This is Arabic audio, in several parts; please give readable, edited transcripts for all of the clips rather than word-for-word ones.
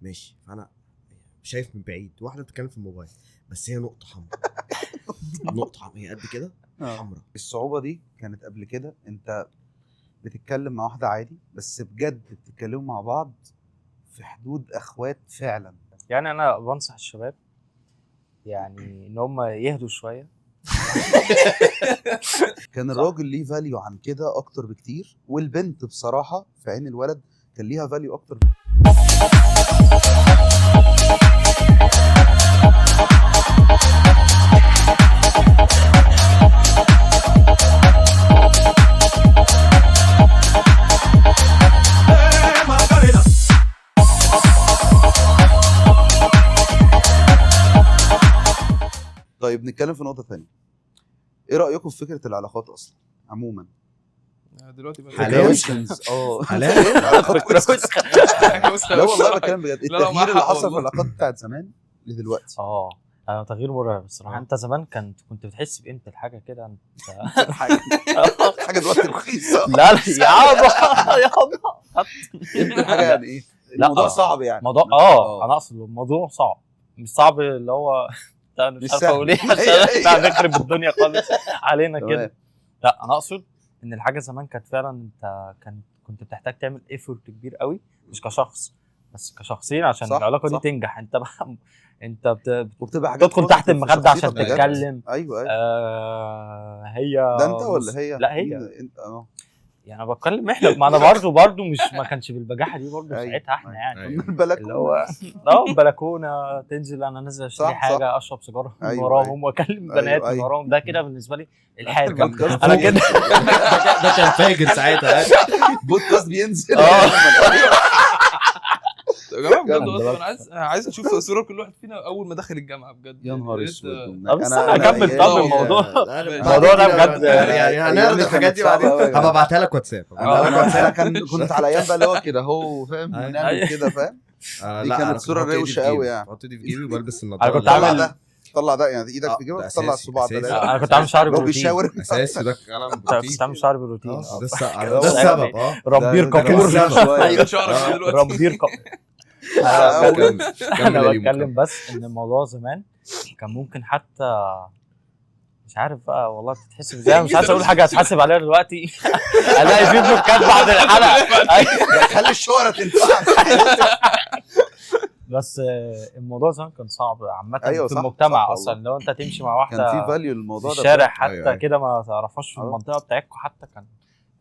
ماشي، فانا شايف من بعيد واحده بتتكلم في الموبايل، بس هي نقطه حمراء. نقطه حمراء هي قد كده حمراء. الصعوبه دي كانت قبل كده، انت بتتكلم مع واحده عادي بس بجد بتتكلموا مع بعض في حدود اخوات فعلا. يعني انا بنصح الشباب يعني ان هم يهدوا شويه. كان الراجل ليه فاليو عن كده اكتر بكتير، والبنت بصراحه في عين الولد كان ليها فاليو اكتر. طيب نتكلم في نقطه ثانيه. ايه رايكم في فكره العلاقات اصلا عموما دلوقتي بقى حاليا حاليا لا والله بتكلم بجد. لا، التغيير اللي حصل في والله. العلاقات بتاعت زمان لدلوقتي تغيير مرعب بصراحه. انت زمان كنت بتحس بقيمه الحاجه كده. انت حاجه دلوقتي رخيصه. لا يا عبا يا عبا انت حاجه يعني ايه لا، الموضوع صعب يعني. موضوع انا اقصد الموضوع صعب، مش صعب اللي هو انا مش عارف اقول ايه عشان احنا هنخرب الدنيا خالص علينا كده. لا انا اقصد ان الحاجه زمان كانت فعلا انت كنت بتحتاج تعمل ايفورت كبير قوي، مش كشخص بس كشخصين عشان صح العلاقه صح. دي تنجح. انت وبتبقى حاجات بتدخل تحت positive في المخده عشان شخصيتك بجد. تتكلم. ايوه هي ده انت ولا هي؟ لا هي انت يعني انا بتكلم احنا، ما انا برضو مش ما كانش بالبجاحه دي برضو أيوة. ساعتها احنا يعني البلكونه اللي هو البلكونه تنزل، انا نازل اشتري صح حاجه اشرب سيجاره من أيوة وراهم واكلم بنات أيوة. من وراهم. ده كده بالنسبه لي الحاجه. البودكاست انا كده ده كان فاجر ساعتها. بودكاست بينزل. يا جماعه بجد كمل. والله انا عايز اشوف صوره كل واحد فينا اول ما دخل الجامعه بجد. يا نهار ريت- اسود. طب استنى اكمل. طب الموضوع الموضوع ده بجد يعني هنعرض الحاجات دي بعدين. هبقى ابعتها لك واتساب. انا كنت على ايام بقى اللي هو كده هو فاهم أيوة. نعمل كده فاهم. دي كانت صوره روشه قوي يعني. بحط ايدي في جيبي وبلبس انا النضاره. كنت عامل طلع ده يعني ايدك في جيبك تطلع الصباع ده. انا كنت عامل شعري لو بروتين. بيشاور اساسي ده كلام كنت عامل شعري بروتين. ده السبب. ربير كابور. ايوه شعرك دلوقتي ربير انا بتكلم بس ان الموضوع زمان كان ممكن حتى مش عارف بقى والله بتتحسب ازاي. مش عايز اقول حاجه هتحاسب عليها دلوقتي. الاقي في بلوكات بعد الحلقه. خلي الشهره تنفعك. بس الموضوع زمان كان صعب عامه. أيوة في صح، المجتمع صح اصلا لو انت تمشي مع واحده كان في فاليو في الموضوع ده الشارع بجد. حتى أيوة. كده ما تعرفهاش في المنطقه بتاعتكم حتى كان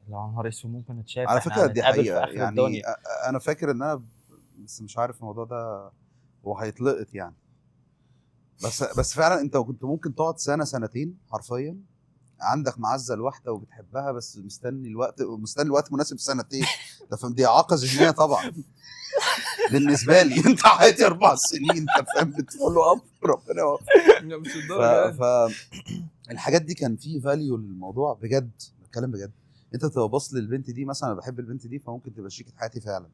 لو نهار اسود ممكن نتشاف. على إحنا فكره دي هنتقابل حقيقه في آخر يعني. الدنيا. انا فاكر ان انا بس مش عارف الموضوع ده هو هيتلقط يعني. بس فعلا انت كنت ممكن تقعد سنه سنتين حرفيا عندك معزه لواحده وبتحبها، بس مستني الوقت مناسب سنتين. ده فاهم دي اعاقه ذهنيه طبعا بالنسبه لي. انت حياتي 4 سنين انت فاهم بتقول له ربنا يوفقك. مش الدرجه الحاجات دي كان فيه فاليو للموضوع بجد. بتكلم بجد. انت تبقى باص للبنت دي مثلا انا بحب البنت دي فممكن تبقى شريكة حياتي فعلا.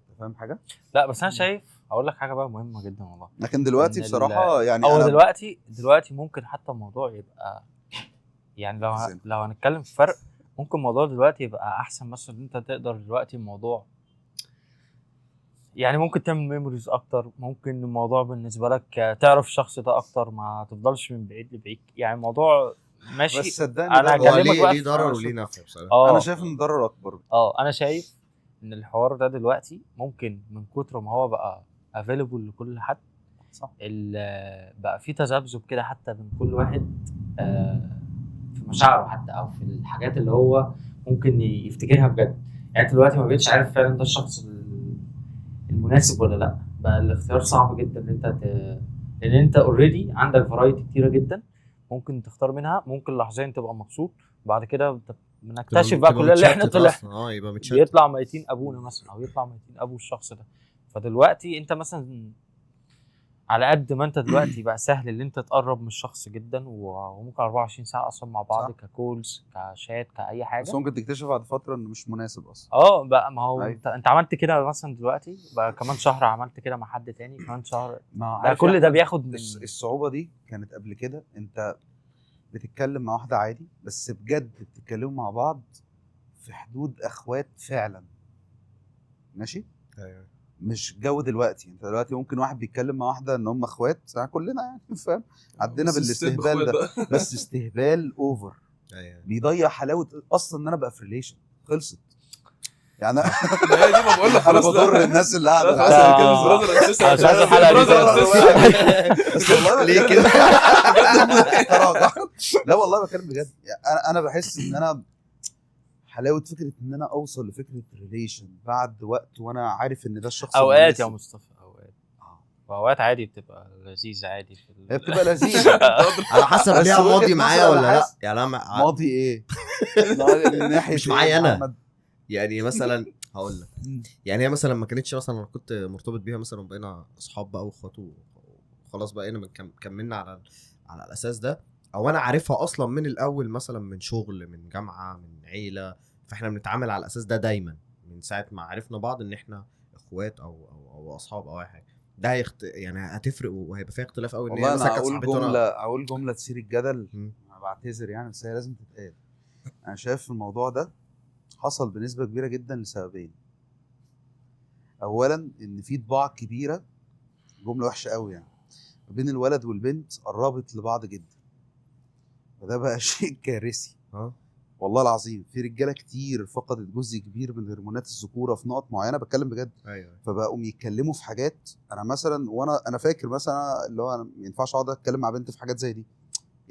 انت فاهم حاجه؟ لا بس انا شايف اقول لك حاجه بقى مهمه جدا والله. لكن دلوقتي إن بصراحه يعني او أنا دلوقتي ممكن حتى الموضوع يبقى يعني لو هنتكلم في فرق، ممكن الموضوع دلوقتي يبقى احسن. مثلا انت تقدر دلوقتي الموضوع يعني ممكن تعمل ميموريز اكتر. ممكن الموضوع بالنسبه لك تعرف الشخص ده اكتر، ما تفضلش من بعيد لبعيد. يعني الموضوع ماشي. بس صدقني انا هو هكلمك بقى ليه ضرر وليه نفع بصراحه. انا شايف ان ضرر اكبر. انا شايف ان الحوار ده دلوقتي ممكن من كتر ما هو بقى افيلبل لكل حد صح. بقى في تذبذب كده حتى من كل واحد في مشاعره حتى او في الحاجات اللي هو ممكن يفتكرها بجد. يعني انت دلوقتي ما بقتش عارف فعلا ده الشخص المناسب ولا لا. بقى الاختيار صعب جدا ان انت لان انت اوريدي عندك فرايتي كتيره جدا ممكن تختار منها. ممكن لحظيا تبقى مبسوط وبعد كده بنكتشف بقى كلنا اللي احنا يبقى متشتت. بيطلع ميتين ابونا مثلا او يطلع ميتين ابو الشخص ده. فدلوقتي انت مثلا على قد ما انت دلوقتي بقى سهل ان انت تقرب من الشخص جدا وممكن 24 ساعه اصلا مع بعض ككولز كشات كاي حاجه. بس ممكن تكتشف بعد فتره انه مش مناسب اصلا. بقى ما هو انت عملت كده مثلا دلوقتي بقى كمان شهر عملت كده مع حد تاني كمان شهر. ده كل ده بياخد من الصعوبه دي كانت قبل كده. انت بتتكلم مع واحده عادي بس بجد بتتكلموا مع بعض في حدود اخوات فعلا. ماشي. ايوه. مش جو دلوقتي. انت دلوقتي ممكن واحد بيتكلم مع واحده ان هم اخوات كلنا يعني فاهم، عدينا بس الستيب بالاستهبال ده أخوات بقى. بس استهبال اوفر ايوه بيضيع حلاوه اصلا ان انا ابقى في ريليشن. خلصت يعني ما هي دي ما بقول لك انا خلاص. بضر الناس اللي خلاص قاعده هي كلمة برادر اند سيستر. مش عايز الحلقة دي تاني. بس والله ليه كده؟ تراجع. لا والله بتكلم بجد يعني انا بحس ان انا حلاوه فكره ان انا اوصل لفكره ريليشن بعد وقت وانا عارف ان ده الشخص اوقات يا المناسب. مصطفى اوقات، واوقات عادي بتبقى لذيذه عادي في هي بتبقى لذيذه على حسب بس ليها وجهة ماضي نظر معايا أنا ولا لا حاسس- يعني انا ماضي ايه؟ من ناحيه مش إيه معايا يا أنا. محمد؟ يعني مثلا هقول لك، يعني هي مثلا ما كانتش مثلا انا كنت مرتبط بيها مثلا وبقينا اصحاب بقى واخوات وخلاص بقينا كملنا على الاساس ده، او انا عارفها اصلا من الاول مثلا من شغل من جامعه من عيله، فاحنا بنتعامل على الاساس ده دايما من ساعه ما عرفنا بعض ان احنا اخوات او اصحاب او اي حاجه. ده يعني هتفرق وهيبقى فيها اختلاف قوي ان والله هي مثلا انا كانت اقول صاحبتي وانا اقول جمله تثير الجدل. مم. انا بعتذر يعني بس هي لازم تتقال. انا شايف الموضوع ده حصل بنسبه كبيره جدا لسببين. اولا ان في طباع كبيره، جمله وحشه قوي يعني، ما بين الولد والبنت قربت لبعض جدا، وده بقى شيء كارثي. والله العظيم في رجاله كتير فقدت جزء كبير من هرمونات الذكوره في نقط معينه، بتكلم بجد. ايوه فبقوا يتكلموا في حاجات انا مثلا وانا فاكر مثلا اللي هو انا ما ينفعش اقعد اتكلم مع بنت في حاجات زي دي.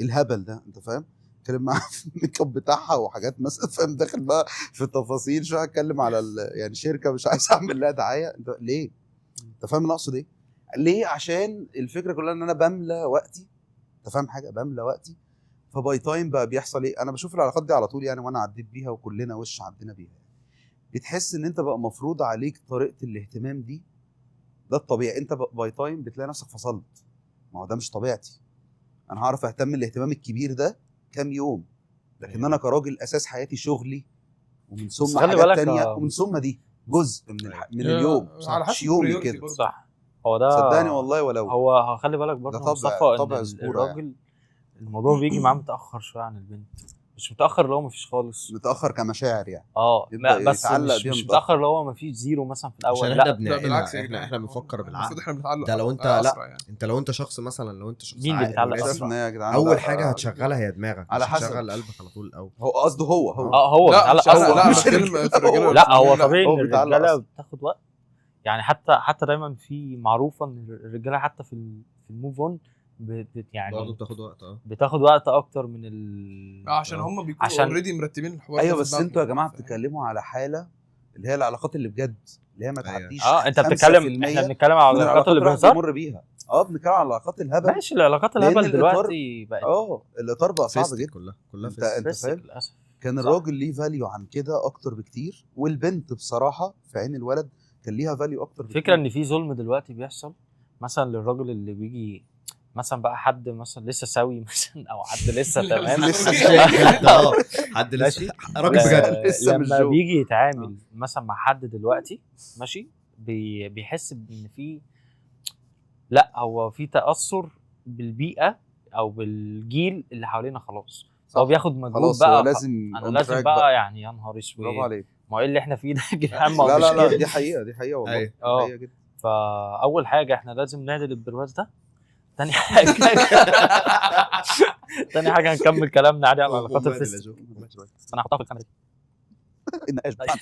ايه الهبل ده انت فاهم؟ اتكلم معاها في الميك اب بتاعها وحاجات مثلا فاهم، داخل بقى في التفاصيل شويه، اتكلم على يعني شركه مش عايز اعمل لها دعايه. انت ليه؟ انت فاهم انا اقصد ايه؟ ليه؟ عشان الفكره كلها ان انا بملى وقتي. انت فاهم حاجه؟ بملى وقتي. فباي تايم بقى بيحصل ايه؟ انا بشوف العلاقات دي على طول يعني، وانا عديت بيها وكلنا وش عدينا بيها. بتحس ان انت بقى مفروض عليك طريقه الاهتمام دي. ده الطبيعي. انت باي تايم بتلاقي نفسك فصلت. ما هو ده مش طبيعتي. انا هعرف اهتم الاهتمام الكبير ده كام يوم، لكن انا كراجل اساس حياتي شغلي، ومن ثم خلي حاجات بالك تانية، ومن ثم دي جزء من اليوم. على مش حسب يومي priority كده. برضه. صح. هو ده صدقني والله ولو هو خلي بالك برضه ده مصطفى طبع ان ذكورة الراجل الموضوع بيجي معاه متاخر شويه عن البنت. مش متاخر لو مفيش خالص، متاخر كمشاعر يعني. لا بس يتعلق مش بيها متاخر لو مفيش زيرو مثلا في الاول. عشان لا احنا لا بالعكس يا بنعقلها، جدعان. احنا بنفكر المفروض بالعقل. احنا بنتعلق ده لو انت أسرع لا يعني. انت لو انت شخص مثلا لو انت شخص مين اللي عاقل بيتعلق وراسي، شايف ان هي يا جدعان اول لا، حاجه هتشغلها هي دماغك، على مش حسب. هتشغل قلبك على طول الاول. هو قصده هو هو لا بيتعلق مش انا، لا أسرع. انا بتكلم في الرجاله. لا هو لا. طبيعي هو ان بيتعلق الرجاله أصلاً. بتاخد وقت يعني. حتى دايما في معروفه ان الرجاله حتى في الموف اون يعني بتاخد وقت. بتاخد وقت اكتر من عشان هم بيكونوا عشان- اوريدي مرتبين الحوار ده ايوه في بس دماغهم. انتوا يا جماعه فاهم؟ بتتكلموا على حاله اللي هي العلاقات اللي بجد، اللي هي ما أيوة. تعديش انت 5% بتتكلم، احنا بنتكلم على من العلاقات اللي الواحد بهزار. بيمر بيها. بنتكلم على العلاقات الهبل. ماشي، العلاقات لأن الهبل الإطار- دلوقتي بقت الاطار بقى صعب فيستك جدا. كلها انت فيستك. فيستك فاهم؟ للاسف. كان صح. الراجل ليه فاليو عن كده اكتر بكتير، والبنت بصراحه في عين الولد كان ليها فاليو اكتر بكتير. الفكره ان في ظلم دلوقتي بيحصل مثلا للراجل اللي بيجي مثلا بقى حد مثلا لسه سوي مثلا او حد لسه تمام لسه حد ماشي. لسه راجل بجد. لسه مش لما جو. بيجي يتعامل مثلا مع حد دلوقتي ماشي بيحس ان في، لا هو في تاثر بالبيئه او بالجيل اللي حوالينا خلاص. هو بياخد مجهود خلاص بقى. هو لازم انا on لازم track بقى يعني يا نهار برافو اسود، عليك. ما هو ايه اللي احنا فيه ده يا جدعان؟ ما هو لا مش لا لا كده. دي حقيقه والله. أيوة. دي حقيقه جدا. فاول حاجه احنا لازم نعدل البرواز ده. تاني حاجه تاني حاجه هنكمل كلامنا عادي على علاقات الفيس. انا هحطها في الكاميرا دي. النقاش بتاعنا.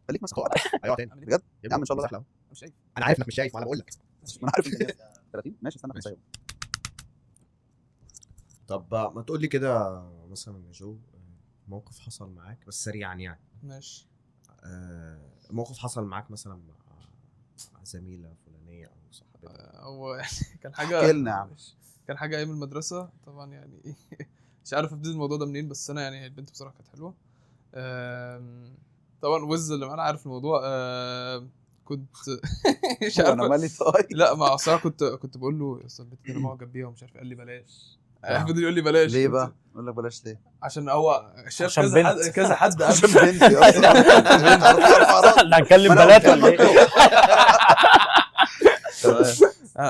خليك ماسك بجد يا عم ان شاء الله. لا مش شايف. انا عارف انك مش شايف، وانا بقول لك. ما انا عارف 30 ماشي استنى ماشي. بس. طب ما تقول لي كده مثلا يا جو، موقف حصل معاك بس سريعا يعني. ماشي. موقف حصل معاك مثلا مع زميله فلانيه او صاحبتك. هو يعني كان حاجه، احكي لنا يا عم. كان حاجه ايام المدرسه طبعا يعني. مش عارف ابتدي الموضوع ده منين، بس انا يعني البنت بصراحه كانت حلوه. طبعا وز اللي معانا عارف الموضوع. كنت مش انا عارف. مالي طايق. لا ما صراحه كنت بقول له يا اسطى البنت دي انا معجب بيها ومش عارف، قال لي بلاش. فضل يقول لي بلاش. ليه بقى؟ اقول لك بلاش ليه؟ عشان هو شاف عشان كذا حد بنت. كذا حد عشان قبل. بنتي اصلا. احنا هنكلم بنات ولا ايه؟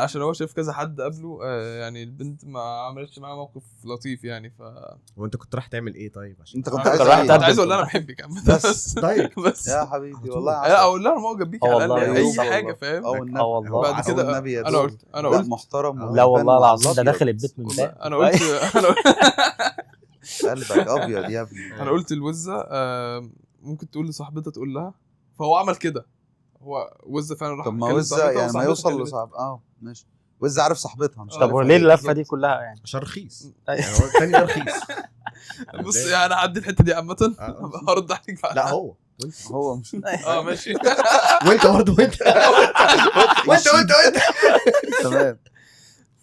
عشان هو شاف كذا حد قبله يعني البنت ما عملتش معاه موقف لطيف يعني وانت كنت راح تعمل ايه طيب عشان انت كنت كنت عايز عايز ايه؟ اقول لها انا بحبك عم بس. طيب بس يا حبيبي والله لا عسل. اقول لها انا معجب بيك على والله الاقل يا اي والله. حاجه فاهم والنبي. والله. بعد عسل. كده والنبي يا انا دول. قلت لا محترم لا والله وبيبان العظيم ده الأبيض. داخل البيت من والله باب. انا قلت قلبك ابيض يا ابني. انا قلت الوزه ممكن تقول لصاحبتها تقول لها، فهو عمل كده. هو وزه فعلا راح طب ما كلم وزة صاحبتها يعني ما وصاحبتها يوصل كلمت. لصاحب ماشي. وزة عارف صاحبتها مش طب طب عارف وليه هي. اللفه دي كلها يعني؟ عشان رخيص أيوة. يعني هو التاني ده رخيص بص يعني هعدي الحته دي عامه آه. هرد عليك بعدها. لا هو وانت هو مش ماشي وانت برضه وانت تمام.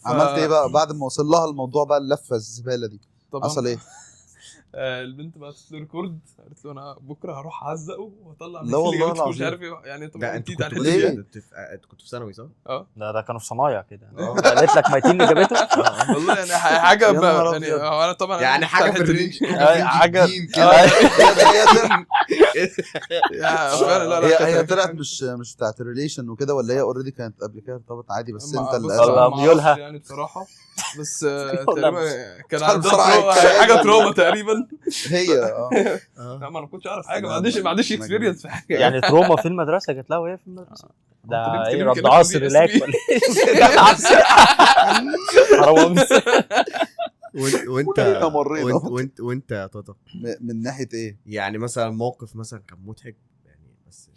عملت ايه بقى بعد ما وصل لها الموضوع بقى اللفه الزباله دي؟ طبعا حصل ايه؟ البنت بعتت له ريكورد، قالت له انا بكره هروح اعزقه واطلع لا والله مش العظيم. عارف ايه يعني. انت ده انت جديد على كنت الحته ليه؟ دي. انت كنت في ثانوي صح؟ ده كانوا في صنايع كده. قالت لك ميتين اللي جابته. والله يعني حاجه يا نهار بقى يعني أبيض. انا طبعا يعني مش حاجه على في الحتة الرينج دي. حاجه الدين كده هي فعلا لا لا هي كانت- طلعت مش بتاعت الريليشن وكده، ولا هي اوريدي كانت قبل كده ارتبطت عادي بس ما- انت اللي بص، والله أنا قلبك؟ ما ميولها. أعرفش يعني بصراحه بس تقريبا كان مش عارف عندها بصراحة الكلام حاجه ولا- تروما تقريبا. هي لا ما انا كنتش اعرف حاجه، لا، ما عنديش مجنون. اكسبيرينس في حاجه يعني تروما في المدرسه جت لها وهي في المدرسه. أنت ده ليه ايه بتكلمني رد كلام عصر كبير لاك اسمي؟ ولا ايه؟ حرام وانت كلنا مرينا. وانت يا طاطا من ناحيه ايه؟ يعني مثلا موقف مثلا كان مضحك يعني بس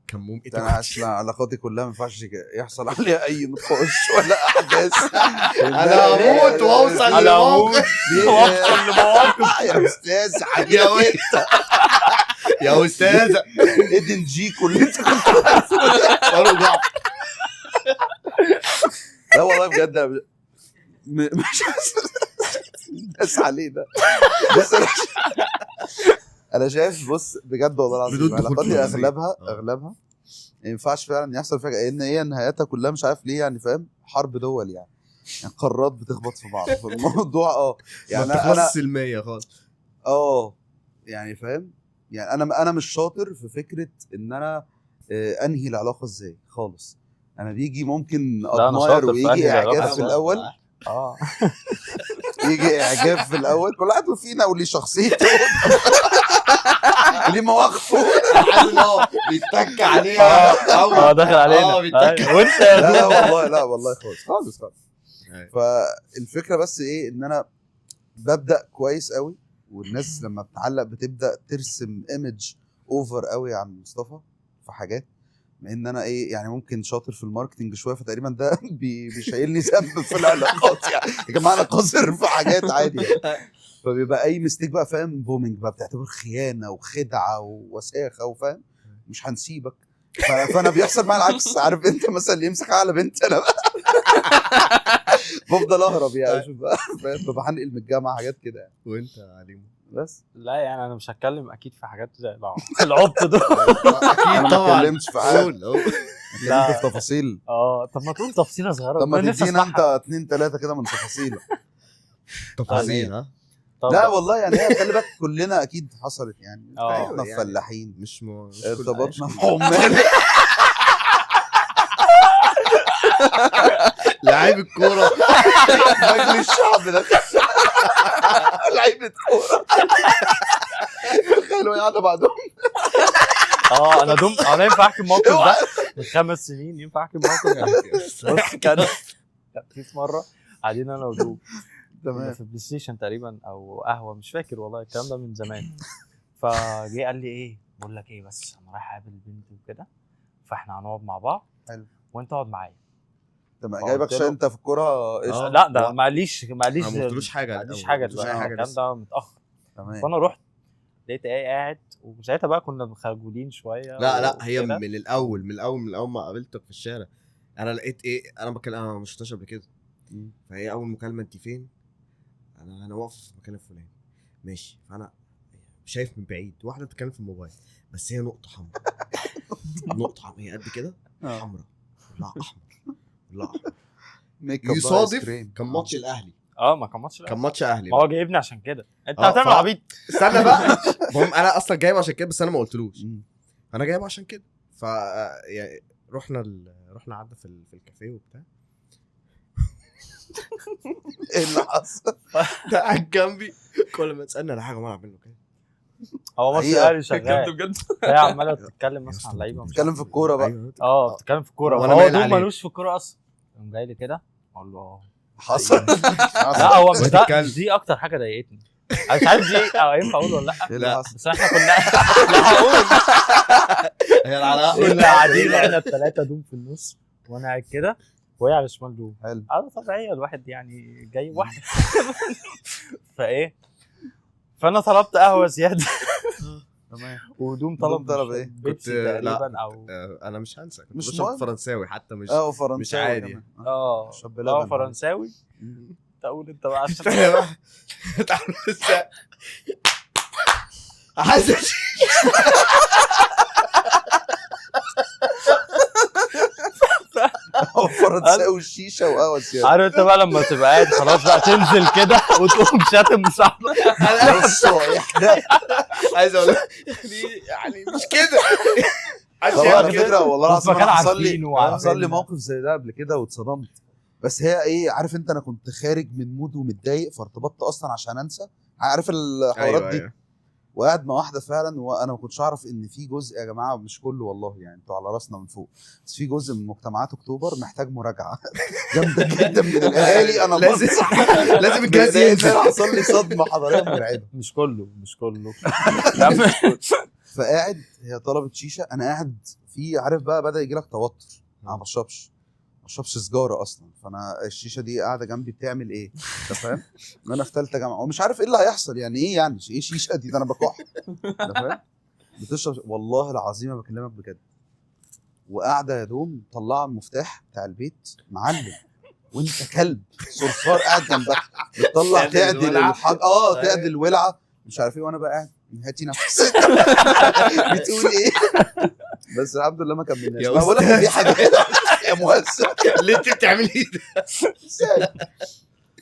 كان ممكن انا اسمع علاقاتي كلها ما ينفعش يحصل عليها اي نقاش ولا احداث. انا هموت واوصل أنا هموت لموقف واوصل لمواقف. يا استاذ يا حبيبي وي- يا استاذه ايدن جيكو اللي انت كنت قالوا ضعف لا والله بجد مش بس عليه ده. بس انا شايف بص بجد والله العظيم بدون دخول علاقاتي في التفاصيل. اغلبها ما ينفعش فعلا يحصل فجأة، لان هي نهايتها كلها مش عارف ليه يعني فاهم، حرب دول يعني قارات بتخبط في بعض فالموضوع يعني يعني انا انا سلميه خالص يعني فاهم. يعني انا مش شاطر في فكره ان انا انهي العلاقه ازاي خالص. انا بيجي ممكن لا، أنا ادماير شاطر في ويجي أنهي العلاقة اعجاب في إزاي. الاول، يجي اعجاب في الاول. كل واحد فينا وليه شخصيته وليه مواقفه. حاسس ان هو بيتك عليها داخل علينا. بيتك أيوة. وانت لا والله لا والله خالص. أيوة. فالفكره بس ايه ان انا ببدا كويس قوي، والناس لما بتعلق بتبدا ترسم ايمج اوفر قوي عن مصطفى في حاجات، مع ان انا ايه يعني ممكن شاطر في الماركتنج شويه، فتقريبا ده بيشيلني ذنب في العلاقات يعني. يا جماعه انا قاصر في حاجات عادي يعني. فبيبقى اي مستيك بقى فاهم بومينج بقى بتعتبر خيانه وخدعه ووساخه وفاهم مش هنسيبك. فانا بيحصل معايا العكس. عارف انت مثلا اللي يمسك على بنت انا بقى بفضل اهرب يعني. شوف بقى فاهم، ببقى هنقل من الجامعه حاجات كده يعني. وانت يا عليم بس لا يعني انا مش هتكلم اكيد في حاجات زي العبط ده. انا اكيد ما طبعا اتكلمتش في حاجه، قول اتكلمت في تفاصيل. طب ما تقول تفصيله صغيره. طب ما أنا نفسي تدينا أسمعها. انت 2 3 كده من تفاصيل. تفاصيل ها طب لا والله يعني هي خلي بالك كلنا اكيد حصلت يعني. احنا يعني فلاحين مش ارتبطنا بحمال لعيب الكوره مجلس الشعب ده لعيبه كوره تخيلوا قاعده بعضهم. انا ينفع احكي الموقف ده من 5 سنين. ينفع احكي الموقف ده. بص كان في مره قاعدين انا ودوب تمام. في بلاي ستيشن تقريبا او قهوه مش فاكر والله، الكلام ده من زمان. فجه قال لي ايه، بقول لك ايه، بس انا رايح اقابل بنت وكده، فاحنا هنقعد مع بعض حلو. وانت اقعد معايا. تمام جايبك قلت له- عشان انت في الكوره قشطه. لا ده معليش ما قلتلوش حاجه معليش الأول، حاجه ما قلتلوش دلوقتي. أي حاجة الكلام لسه. ده متاخر. تمام. فانا رحت لقيت ايه قاعد، وساعتها بقى كنا خجولين شويه. لا هي وكده. من الاول ما قابلتك في الشارع انا لقيت ايه، انا ما شفتهاش قبل كده. فهي اول مكالمه انت فين، انا واقف في المكان الفلاني ماشي. فانا شايف من بعيد واحده بتتكلم في الموبايل بس هي نقطه حمراء نقطه حمراء هي قد كده حمراء لا احمر لا احمر. ميك اب يصادف كان ماتش الاهلي ما كان ماتش كان ماتش اهلي ما هو جايبني عشان كده. انت اه، هتعمل عبيط. استنى بقى المهم انا اصلا جايبه عشان كده بس انا ما قلتلوش. انا جايبه عشان كده. ف يعني رحنا قعدنا في الكافيه وبتاع. ايه اللي حصل؟ ده قاعد جنبي كل ما تسالني على حاجه ما اعمل له كده. هو مصر حقيقة. اهلي شغال بجد هي عماله بتتكلم مثلا عن لعيبه مش بتتكلم في الكوره بقى. ايوه بتتكلم في الكوره وأنا هو مايل دوم عليه. ملوش في الكوره اصلا. قام جاي لي كده اقول له حصل. لا هو مش ده وتتكلم. مش دي اكتر حاجه ضايقتني. انا مش عارف دي او ينفع اقول ولا لا ايه اللي لا. حصل؟ بس احنا كنا لا هقول هي العلاقه كنا قاعدين احنا الثلاثه دوم في النص وانا قاعد كده وهي على الشمال دوم. حلو. على طبيعيه الواحد يعني جاي واحده فايه فانا طلبت قهوه زياده تمام. ودوم دوم طلب مش- ايه؟ بيبسي لا. تقريبا او انا مش هنسى كنت مش بشرب مهم. فرنساوي حتى مش فرنساوي مش عادي. كمان. شاب اه لبن. فرنساوي. تقول انت بقى عشان استنى بقى تعالوا ازاي حاسس فرنساوي الشيشه وقهوه زياده. عارف انت بقى لما تبقى قاعد خلاص بقى تنزل كده وتقوم شاتم صاحبك. بص ده عايز اقول لك يعني مش كده طبعا على فكره والله العظيم مكان أنا حصل عارفينه لي وعارفين. موقف زي ده قبل كده واتصدمت. بس هي ايه، عارف انت، انا كنت خارج من مود ومتضايق فارتبطت اصلا عشان انسى، عارف الحوارات دي. وقاعد مع واحده فعلا، وانا ما كنتش اعرف ان في جزء يا جماعه، مش كله والله يعني، انتوا على راسنا من فوق، بس في جزء من مجتمعات اكتوبر محتاج مراجعه جامده جدا من الاهالي. انا لازم لازم الجهاز ينزل. حصل لي صدمه حضاريه مرعبه. مش كله فقاعد هي طلبت شيشه، انا قاعد في، عارف بقى، بدا يجي لك توتر. انا ما بشربش سيجاره اصلا، فانا الشيشه دي قاعده جنبي بتعمل ايه، انت فاهم؟ انا في ثالثه جامعه ومش عارف ايه اللي هيحصل، يعني ايه يعني ايه شيشه دي، ده انا بكح، انت فاهم؟ بتشرب والله العظيم ما بكلمك بجد. وقاعده يا دوم طلع المفتاح بتاع البيت معلم، وانت كلب صرصار قاعد جنبك بتطلع تعدل تعدل الولعه مش عارف ايه، وانا بقى قاعد هاتي نفس بتقول ايه. بس الحمد لله ما كملناش. يا ما بقول لك في حاجه كده يا مؤسس اللي انت بتعمليه ده.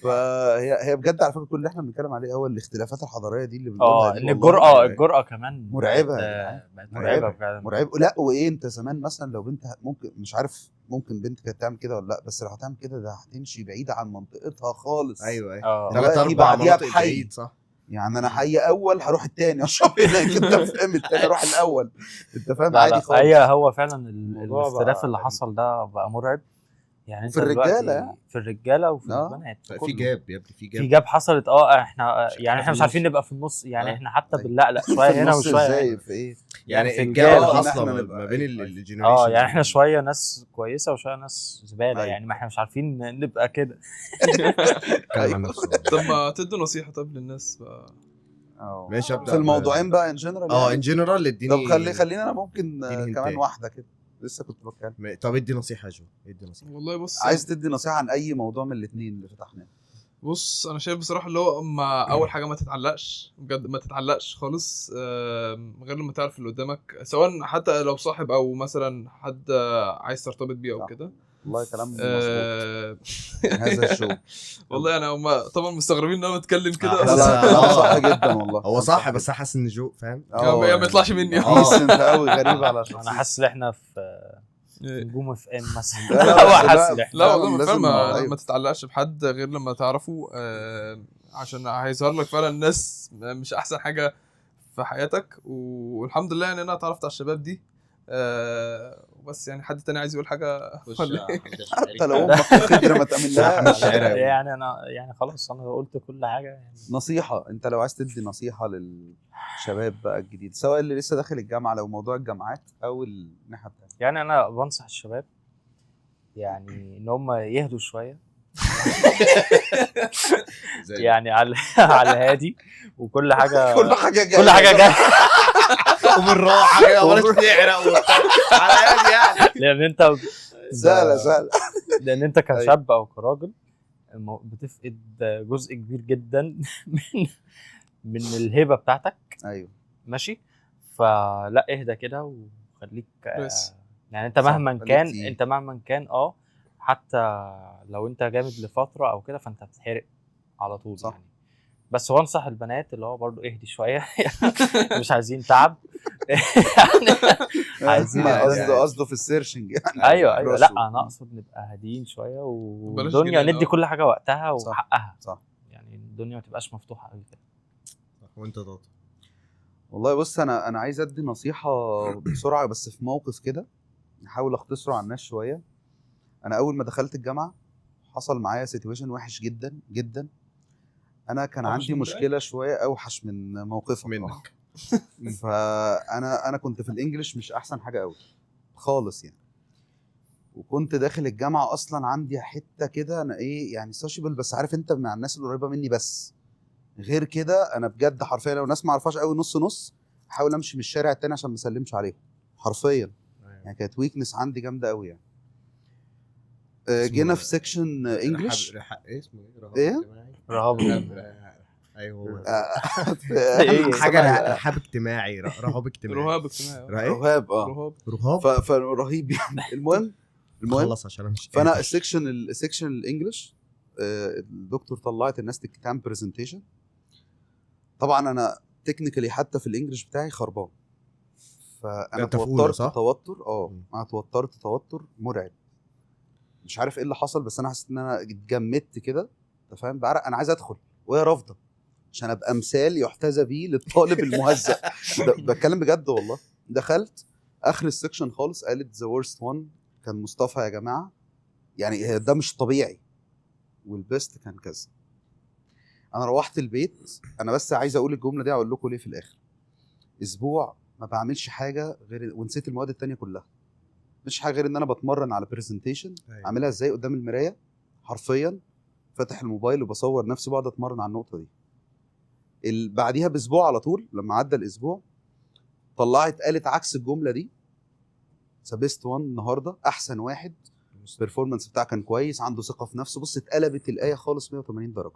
فهي بجد على فكره كل اللي احنا بنتكلم عليه هو الاختلافات الحضاريه دي اللي بنقولها دي. ان والله الجرأه كمان مرعبة يا بقت جدعان. مرعبه فعلا. مرعب. لا وايه، انت زمان مثلا لو بنت ممكن، مش عارف، ممكن بنت كانت تعمل كده ولا لا، بس لو هتعمل كده ده هتمشي بعيده عن منطقتها خالص. ايوه دلوقتي 3 4 بعديها مناطق بحي. بعيد صح. يعني انا حي اول هروح التاني اشرب هناك، انت فاهم؟ التاني اروح الاول، انت فاهم؟ لا عادي لا خالص. هو فعلا الموضوع الاختلاف بقى اللي غريب. حصل ده بقى مرعب. يعني وفي انت دلوقتي الرجالة يعني. في الرجاله وفي آه. البنات في كله. جاب يا ابني في في جاب جاب حصلت احنا يعني احنا مش في عارفين النص. نبقى في النص يعني احنا حتى أيوة. بنلقلق في شويه هنا النص وشويه ازاي هنا. في ايه؟ يعني في الجاب الرجالة إن اصلا إحنا ما نبقى بين أيوة. الجنريشن. يعني احنا شويه ناس كويسه وشويه ناس زباله أيوة. يعني ما احنا مش عارفين نبقى كده. كلام عن نفسه. طب ما تدوا نصيحه طب للناس بقى. ماشي ابدا في الموضوعين بقى ان جنرال. ان جنرال اديني. طب خلينا انا ممكن اديني كمان هنتات. واحده كده، لسه كنت بتكلم. طب ادي نصيحه يا جو، ادي نصيحه. والله بص عايز تدي نصيحه عن اي موضوع من الاثنين اللي فتحناه؟ بص انا شايف بصراحه اللي هو اما اول حاجه ما تتعلقش بجد، ما تتعلقش خالص غير لما تعرف اللي قدامك، سواء حتى لو صاحب او مثلا حد عايز ترتبط بيه او صح. كده. والله كلام مظبوط. هذا الشو. والله انا هم طبعا مستغربين ان انا بتكلم كده لا لا كلام صح جدا والله. هو صح بس انا حاسس ان جو فاهم. ما يطلعش مني. انت قوي غريب على شخصيتي. انا حاسس ان احنا في نجوم في ام مثلا. لا، لا، هو لا، حاسس ان احنا لا والله ما لازم فاهم، أيوة. ما تتعلقش بحد غير لما تعرفه عشان هيظهر لك فعلا الناس مش احسن حاجه في حياتك. والحمد لله يعني انا اتعرفت على الشباب دي بس يعني حد تاني عايز يقول حاجه ولا ايه؟ حتى لو امك خضره ما تامنلهاش. يعني انا يعني خلاص انا قلت كل حاجه يعني. نصيحه، انت لو عايز تدي نصيحه للشباب بقى الجديد، سواء اللي لسه داخل الجامعه لو موضوع الجامعات او الناحيه الثانيه. يعني انا بنصح الشباب يعني ان هم يهدوا شويه يعني على الهادي وكل حاجه كل حاجه جايه كل حاجه جايه وبالراحه كده ولا تعرق على قد يعني. لان انت سهله. لان انت كشاب او كراجل بتفقد جزء كبير جدا من الهبه بتاعتك. ايوه ماشي. فلا اهدى كده وخليك بس. يعني انت مهما خليك كان تقيل. انت مهما كان حتى لو انت جامد لفتره او كده فانت بتتحرق على طول صح. يعني. بس هو انصح البنات اللي هو برضو اهدي شويه مش عايزين تعب يعني عايزين قصده في السيرشنج يعني. ايوه راسه. لا انا اقصد نبقى هاديين شويه بلاش والدنيا جنان ندي أوي. كل حاجه وقتها صح. وحقها صح. يعني الدنيا ما تبقاش مفتوحه قوي كده. وانت ضاط والله بص انا عايز ادي نصيحه بسرعه بس في موقف كده نحاول اختصره على الناس شويه. انا اول ما دخلت الجامعه حصل معايا سيتويشن وحش جدا جدا. انا كان أوحش عندي من مشكله شويه اوحش من موقفك منك. فانا كنت في الانجليش مش احسن حاجه قوي خالص يعني. وكنت داخل الجامعه اصلا عندي حته كده انا ايه يعني سوشيبل بس عارف انت مع الناس القريبه مني بس غير كده انا بجد حرفيا لو ناس ما اعرفهاش قوي نص نص احاول امشي من الشارع التاني عشان ما اسلمش عليهم حرفيا يعني. كانت ويكنس عندي جامده قوي يعني. جينا في سيكشن انجلش. ايه اسمه إيه؟ رهاب ايوه هو إيه؟ حاجه رحاب اجتماعي رهاب اجتماعي رهاب اجتماعي. رهاب رهاب. فرهيب يعني. المهم خلص عشان انا مش فانا قادر. السكشن الانجليش الدكتور طلعت الناس تكتب برزنتيشن. طبعا انا تكنيكالي حتى في الانجليش بتاعي خربان. فانا أنت في أولى، صح؟ توتر انا توترت توتر مرعب. مش عارف ايه اللي حصل بس انا حسيت ان انا اتجمدت كده انت فاهم بعرق. انا عايز ادخل وهي رافضه عشان ابقى مثال يحتذى بيه للطالب المهزأ. بتكلم بجد والله. دخلت اخر السكشن خالص قالت ذا ورست وان كان مصطفى يا جماعه يعني ده مش طبيعي والبيست كان كذا. انا روحت البيت انا بس عايز اقول الجمله دي اقول لكم ليه في الاخر. اسبوع ما بعملش حاجه غير ونسيت المواد التانية كلها. مش حاجه غير ان انا بتمرن على برزنتيشن اعملها ازاي قدام المرايه حرفيا فاتح الموبايل وبصور نفسي بقعد اتمرن على النقطه دي. بعديها باسبوع على طول لما عدى الاسبوع طلعت قالت عكس الجمله دي. سبيست وان النهارده احسن واحد البرفورمانس بتاعه كان كويس عنده ثقه في نفسه. بص اتقلبت الايه خالص 180 درجه.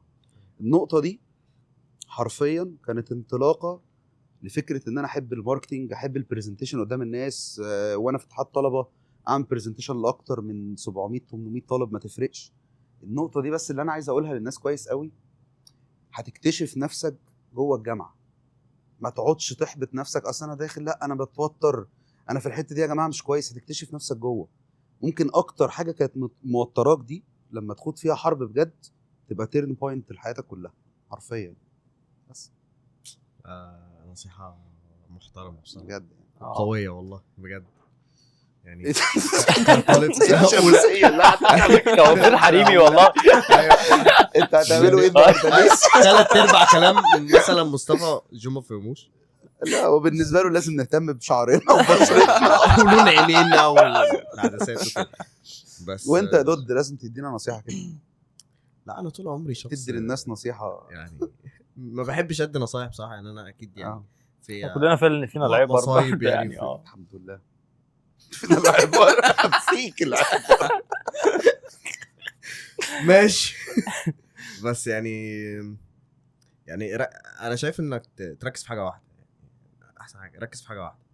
النقطه دي حرفيا كانت انطلاقه لفكره ان انا احب الماركتنج احب البرزنتيشن قدام الناس. وانا في اتحاد طلبه اعمل برزنتيشن لاكتر من 700 800 طالب ما تفرقش. النقطه دي بس اللي انا عايز اقولها للناس كويس قوي. هتكتشف نفسك جوه الجامعه. ما تقعدش تحبط نفسك اصلا انا داخل لا انا بتوتر انا في الحته دي يا جماعه مش كويس. هتكتشف نفسك جوه. ممكن اكتر حاجه كانت موتراك دي لما تخوض فيها حرب بجد تبقى تيرن بوينت لحياتك كلها حرفيا. بس نصيحه محترمه بصراحه بجد قويه والله بجد يعني. كوافير حريمي والله. انت هتعملوا ايه ثلاث ارباع كلام مثلا مصطفى جو ما فهموش. لا وبالنسبه له لازم نهتم بشعرنا وبشرتنا ولون عينينا والعدسات وكده بس. وانت يا دود لازم تدينا نصيحه كده. لا انا طول عمري شخص تدي للناس نصيحه يعني ما بحبش ادي نصايح بصراحه يعني انا اكيد يعني في كلنا فينا العيب برضه يعني الحمد لله فينا العيب فيك العيب ماشي. بس يعني انا شايف انك تركز في حاجه واحده. احسن حاجه ركز في حاجه واحده.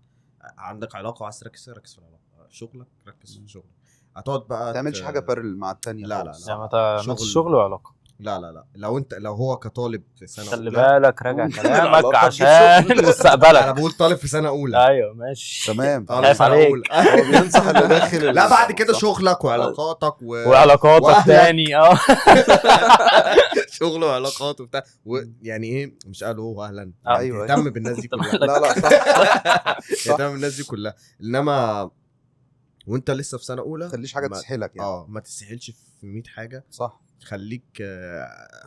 عندك علاقه وعايز تركز في العلاقه. شغلك ركز في شغلك. هتقعد بقى تعملش حاجه بارل مع الثانيه. لا يعني الشغل وعلاقه. لا لو هو كطالب في سنه خلي اولى بالك راجع كلامك عشان مستقبلك. انا بقول طالب في سنه اولى. ايوه ماشي تمام. طالب في سنه اولى هو بينصح اللي داخل. لا بعد كده شغلك وعلاقاتك وعلاقاتك تاني شغل وعلاقات وبتاع يعني ايه مش قالوا اهلا. ايوه تهتم بالناس دي كلها. لا صح تهتم بالناس دي كلها. انما وانت لسه في سنه اولى خليش حاجه تسحلك يعني. ما تسحلش في 100 حاجه. صح. خليك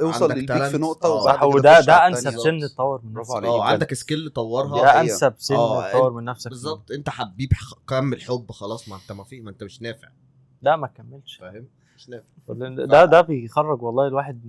اوصل للبيك في نقطه صح. وده انسب سن تطور من نفسك. عندك سكيل تطورها. ده انسب سن تطور من نفسك بالظبط. انت حبيب كمل حب خلاص. ما انت مش نافع. لا ما تكملش فاهم مش نافع. ده بيخرج والله الواحد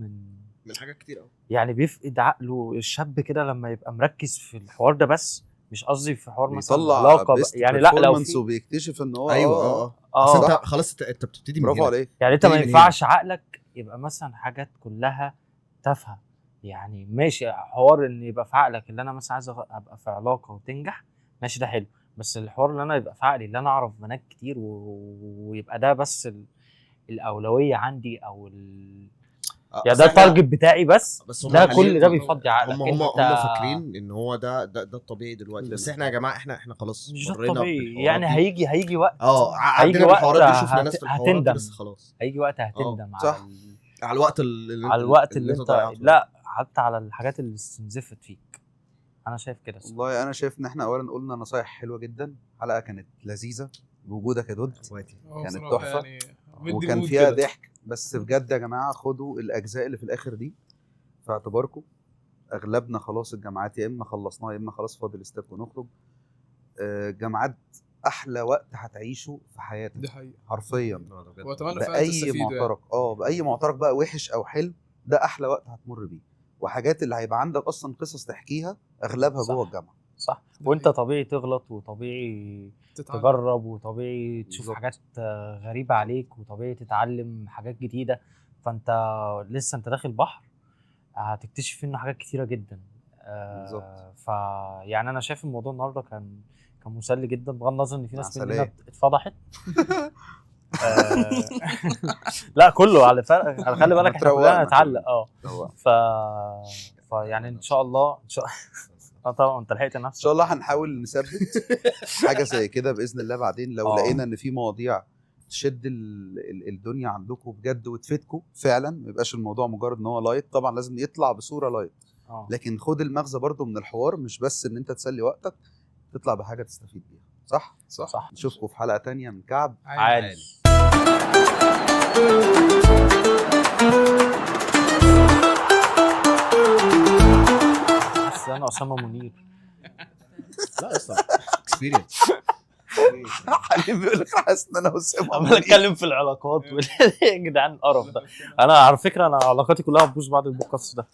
من حاجات كتير قوي يعني. بيفقد عقله الشاب كده لما يبقى مركز في الحوار ده بس. مش قصدي في حوار مثلا علاقه يعني لا لو في وبيكتشف ان هو ايوه انت خلاص انت بتبتدي من برافو عليك. يعني انت ما ينفعش عقلك يبقى مثلا حاجات كلها تافهه. يعني ماشي حوار ان يبقى في عقلك اللي انا مثلا عايز ابقى في علاقه وتنجح ماشي ده حلو. بس الحوار اللي انا يبقى في عقلي اللي انا اعرف بنات كتير ويبقى ده بس الاولويه عندي او يعني ده التارجت بتاعي بس هم ده حالياً كل ده بيفضي عقلك. هم انت فاكرين ان هو ده الطبيعي دلوقتي، بس احنا يا جماعه احنا خلاص مش ده مرينا الطبيعي بالحوارات يعني. دي. هيجي وقت عدينا بالحوارات دي، شفنا ناس في الحوارات دي، هتندم. بس خلاص هيجي وقت هتندم صح. على الوقت اللي على الوقت اللي انت ضيعته. لا حتى على الحاجات اللي استنزفت فيك. انا شايف كده الصراحة. والله انا شايف ان احنا اولا قلنا نصايح حلوه جدا، حلقه كانت لذيذه بوجودك يا دود، اخواتي كانت بصراحة تحفة. يعني مدي وكان مود فيها كده. ضحك. بس بجد يا جماعه خدوا الاجزاء اللي في الاخر دي في اعتباركم. اغلبنا خلاص الجامعات يا اما خلصناها يا اما خلاص فاضل ستيب ونخرج. الجامعات احلى وقت هتعيشه في حياتك دي حقيقة. حرفيا، واتمنى فعلا باي تستفيدوا يعني. معترك باي معترك بقى وحش او حلو، ده احلى وقت هتمر بيه. وحاجات اللي هيبقى عندك اصلا قصص تحكيها اغلبها صح. جوه الجامعه. صح. وانت طبيعي تغلط وطبيعي تتعلم. تجرب وطبيعي تشوف بالظبط. حاجات غريبة عليك وطبيعي تتعلم حاجات جديدة. فانت لسه انت داخل بحر هتكتشف منه حاجات كتيرة جدا. بالظبط. يعني انا شايف الموضوع النهارده كان مسلي جدا، بغض النظر ان في ناس مع مننا سلام. اتفضحت. لا كله على فرق، خلي بالك احنا متروقنا كلنا نتعلق. روقنا. يعني ان شاء الله طبعا انت لحقت ان نفسك. شاء الله هنحاول نثبت حاجه زي كده باذن الله بعدين، لو لقينا ان في مواضيع تشد الدنيا عندكم بجد وتفيدكم فعلا، ما يبقاش الموضوع مجرد ان هو لايت. طبعا لازم يطلع بصوره لايت، لكن خد المغزى برضو من الحوار، مش بس ان انت تسلي وقتك، تطلع بحاجه تستفيد بيها. صح. نشوفكم في حلقه تانية من كعب عادي. بس انا اسامه منير. لا اصلا اكسبيرينس. حليم بيقول لك حاسس ان انا اسامه عمال اتكلم في العلاقات يا جدعان القرف ده. انا على فكره انا علاقاتي كلها هتبوظ بعد البودكاست ده.